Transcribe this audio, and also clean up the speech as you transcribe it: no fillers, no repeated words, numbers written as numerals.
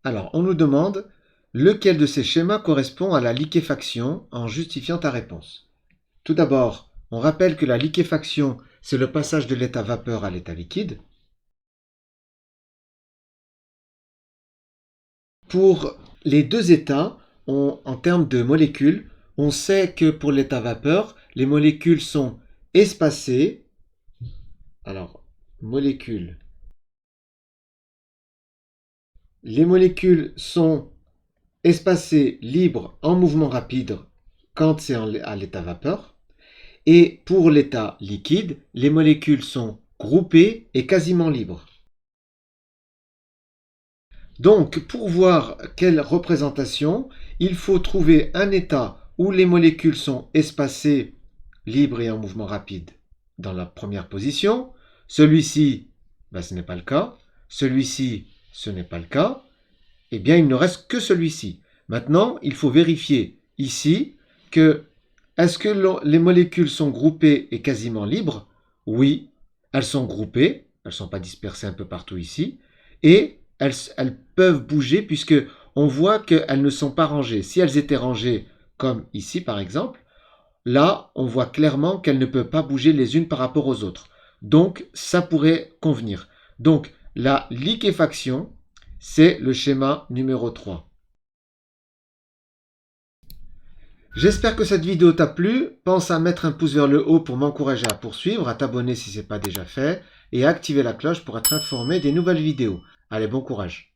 Alors, on nous demande lequel de ces schémas correspond à la liquéfaction en justifiant ta réponse. Tout d'abord, on rappelle que la liquéfaction, c'est le passage de l'état vapeur à l'état liquide. Pour les deux états, en termes de molécules, on sait que pour l'état vapeur, les molécules sont espacées. Alors, molécules. Les molécules sont espacées, libres, en mouvement rapide quand c'est à l'état vapeur. Et pour l'état liquide, les molécules sont groupées et quasiment libres. Donc, pour voir quelle représentation, il faut trouver un état où les molécules sont espacées, libres et en mouvement rapide dans la première position. Celui-ci, ce n'est pas le cas. Celui-ci, ce n'est pas le cas. Eh bien, il ne reste que celui-ci. Maintenant, il faut vérifier ici que est-ce que les molécules sont groupées et quasiment libres? Oui, elles sont groupées, elles ne sont pas dispersées un peu partout ici, et elles peuvent bouger puisque on voit qu'elles ne sont pas rangées. Si elles étaient rangées comme ici par exemple, là on voit clairement qu'elles ne peuvent pas bouger les unes par rapport aux autres. Donc ça pourrait convenir. Donc la liquéfaction, c'est le schéma numéro 3. J'espère que cette vidéo t'a plu. Pense à mettre un pouce vers le haut pour m'encourager à poursuivre, à t'abonner si ce n'est pas déjà fait et à activer la cloche pour être informé des nouvelles vidéos. Allez, bon courage.